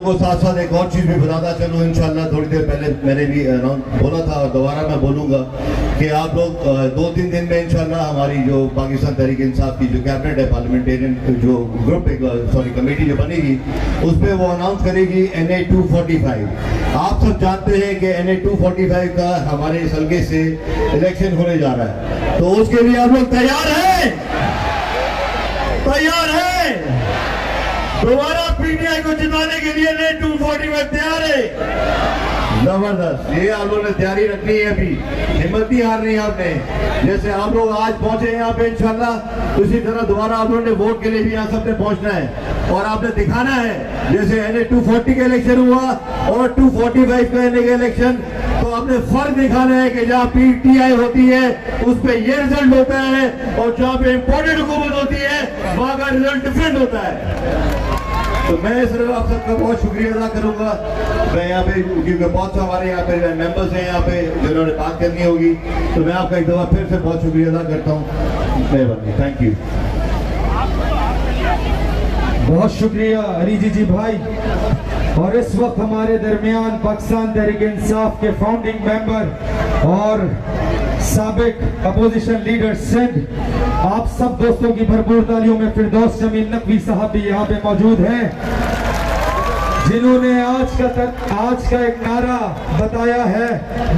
वो साथ साथ एक और चीज़ भी बताता चलूँ इंशाल्लाह। थोड़ी देर पहले मैंने भी बोला था और दोबारा मैं बोलूँगा कि आप लोग 2-3 दिन में इंशाल्लाह हमारी जो पाकिस्तान तहरीक इंसाफ की जो कैबिनेट है, पार्लियामेंटेरियन जो ग्रुप कमेटी जो बनेगी, उस पर वो अनाउंस करेगी NA 245। आप सब जानते हैं कि NA 245 का हमारे इस हल्के से इलेक्शन होने जा रहा है, तो उसके लिए आप लोग तैयार हैं? तैयार हैं? दोबारा PTI को जिताने के लिए NA 245 तैयार है? जबरदस्त। ये आप लोगों ने तैयारी रखनी है, अभी हिम्मत नहीं हारनी है आपने। जैसे आप लोग आज पहुंचे यहाँ पे इंशाल्लाह, उसी तरह दोबारा आप लोगों ने वोट के लिए भी यहाँ सबने पहुंचना है और आपने दिखाना है। जैसे NA 240 का इलेक्शन हुआ और 245 का NA का इलेक्शन, तो आपने फर्क दिखाना है कि जहाँ PTI होती है उस पर ये रिजल्ट होता है और जहाँ पे इम्पोर्टेड हुकूमत होती है वहाँ का रिजल्ट डिफरेंट होता है। तो मैं सिर्फ आप सबका बहुत शुक्रिया अदा करूंगा। मैं यहाँ पे क्योंकि बहुत से हमारे यहाँ पे मेंबर्स हैं यहाँ पे जिन्होंने बात करनी होगी, तो मैं आपका एक दफा फिर से बहुत शुक्रिया अदा करता हूँ। मेहरबानी, थैंक यू। बहुत शुक्रिया अरीजी जी भाई। और इस वक्त हमारे दरमियान पाकिस्तान तहरीक इंसाफ के फाउंडिंग मेंबर और साबिक अपोजिशन लीडर सिंध, आप सब दोस्तों की भरपूर तालियों में फिरदौस जमील नकवी साहब भी यहाँ पे मौजूद हैं, जिन्होंने आज का एक नारा बताया है।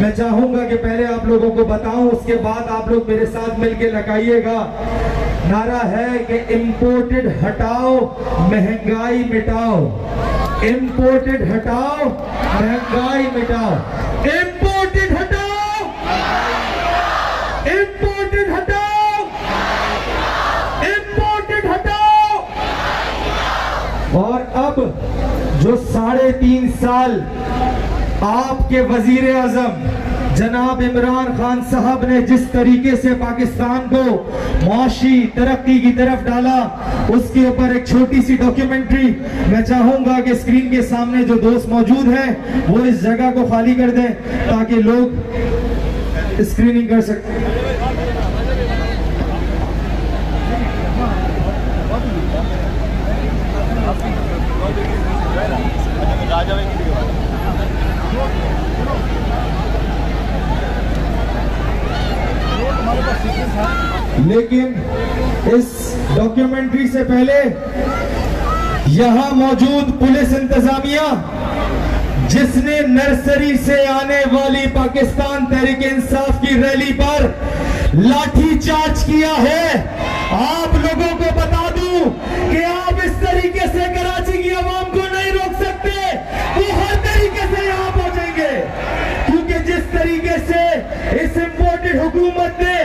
मैं चाहूंगा कि पहले आप लोगों को बताऊं, उसके बाद आप लोग मेरे साथ मिलके लगाइएगा। नारा है कि इंपोर्टेड हटाओ, महंगाई मिटाओ। इंपोर्टेड हटाओ, महंगाई मिटाओ। इंपोर्टेड हटाओ, इंपोर्टेड हटाओ, इंपोर्टेड हटाओ। और अब जो 3.5 साल आपके वजीर आजम जनाब इमरान खान साहब ने जिस तरीके से पाकिस्तान को मुआशी तरक्की की तरफ डाला, उसके ऊपर एक छोटी सी डॉक्यूमेंट्री मैं चाहूंगा कि स्क्रीन के सामने जो दोस्त मौजूद हैं वो इस जगह को खाली कर दें ताकि लोग स्क्रीनिंग कर सकें। लेकिन इस डॉक्यूमेंट्री से पहले यहां मौजूद पुलिस इंतजामिया, जिसने नर्सरी से आने वाली पाकिस्तान तहरीक इंसाफ की रैली पर लाठी चार्ज किया है, आप लोगों को बता दूं कि आप इस तरीके से कराची की आवाम को नहीं रोक सकते। वो हर तरीके से यहां पहुंचेंगे, क्योंकि जिस तरीके से इस इम्पोर्टेड हुकूमत ने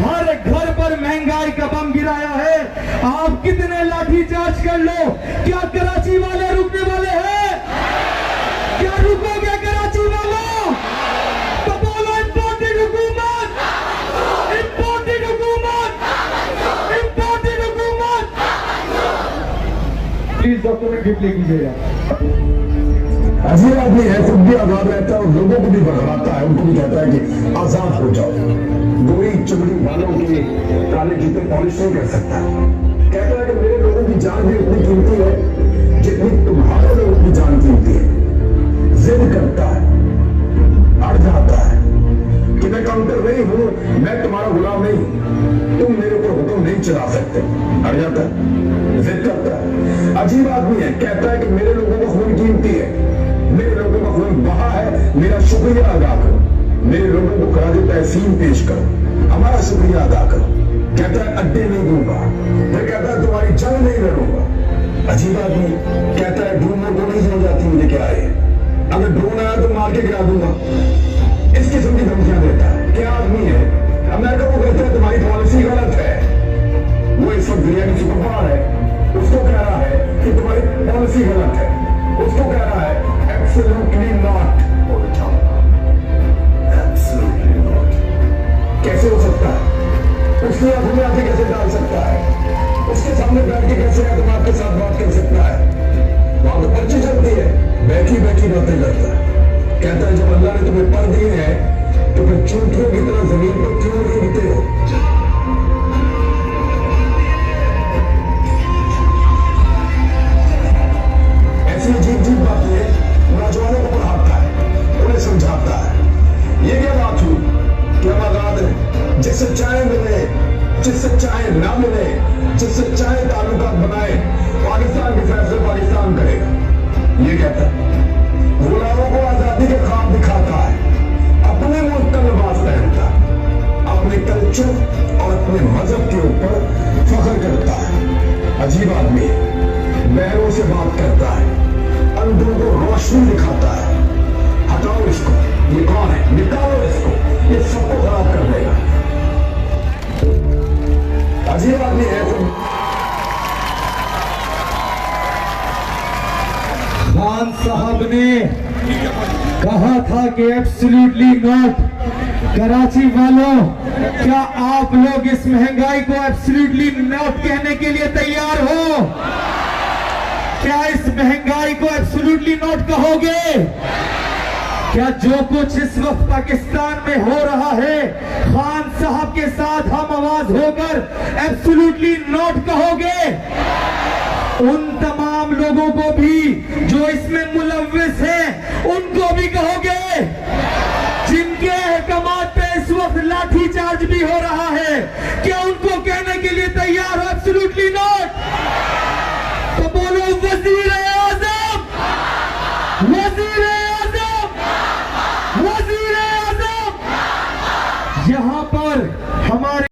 हर घर पर महंगाई का बम गिराया है, आप कितने लाठी चार्ज कर लो, क्या कराची वाले रुकने वाले हैं? क्या रुकोगे कराची वालों? तो बोलो इम्पोर्टेड हुकूमत, इम्पोर्टेड हुकूमत, इम्पोर्टेड हुकूमत। प्लीज डॉक्यूमेंट रिप्ले कीजिएगा। अजीब आदमी है, खुद भी आजाद रहता है और लोगों को भी भड़काता है, उनको भी कहता है कि आजाद हो जाओ। गोरी चमड़ी वालों के काले जूते पॉलिश नहीं कर सकता। कहता है कि मेरे लोगों की जान भी उतनी कीमती है जितनी तुम्हारे लोगों की जान कीमती है। जिद करता है, अड़ जाता है कि मैं काउंटर नहीं हूं, मैं तुम्हारा गुलाम नहीं हूं, तुम मेरे ऊपर हुक्म नहीं चला सकते। अड़ जाता है, जिद करता है। अजीब आदमी है, कहता है कि मेरे लोगों का खून कीमती है, मेरे लोगों का खून बहा है, मेरा शुक्रिया अदा करो, मेरे लोगों को खराज तहसीन पेश करो, हमारा शुक्रिया अदा करो। कहता है अड्डे नहीं दूंगा, फिर कहता है तुम्हारी जंग नहीं लड़ूंगा। अजीब आदमी कहता है ड्रोनों को नहीं समझ आती मुझे क्या है, अगर ड्रोन आया तो मार के गिरा दूंगा। इस किस्म की धमकियां देता है। क्या आदमी है? अमेरिका को कहता है तुम्हारी पॉलिसी गलत है, वो इस वक्त दुनिया की सुपरपावर है, उसको कह रहा है कि तुम्हारी पॉलिसी गलत है, उसको कह रहा है एब्सोल्युटली नॉट। एब्सोल्युटली नॉट कैसे हो सकता है? उसकी आंखों में आंखें कैसे डाल सकता है? उसके सामने बैठ के कैसे एतमाद के साथ बात कर सकता है? वहां तो पर्ची चलती है, बैठी बैठी बातें करता है। कहता है जब अल्लाह ने तुम्हें पर दिए हैं तो फिर चूंटियों की तरह जमीन पर क्यों गिरते हो? ऐसी ये कहता है गुलामों को आजादी के ख्वाब दिखाता है, अपने मुल्क का लिबास पहनता है, अपने कल्चर और अपने मजहब के ऊपर फख्र करता है। अजीब आदमी है, बहरों से बात करता है, अंधों को रोशनी दिखाता है। हटाओ इसको, ये कौन है? निकालो इसको, ये सबको खराब कर देगा। अजीब आदमी है तो खान साहब ने कहा था कि एब्सोल्युटली नॉट। कराची वालों, क्या आप लोग इस महंगाई को एब्सोल्युटली नॉट कहने के लिए तैयार हो? क्या इस महंगाई को एब्सोल्युटली नॉट कहोगे? क्या जो कुछ इस वक्त पाकिस्तान में हो रहा है, खान साहब के साथ हम आवाज होकर एब्सोल्युटली नॉट कहोगे? उन तमाम लोगों को भी जो इसमें मुलव्विस हैं, उनको भी कहोगे? जिनके अहकामात पे इस वक्त लाठी चार्ज भी हो रहा है,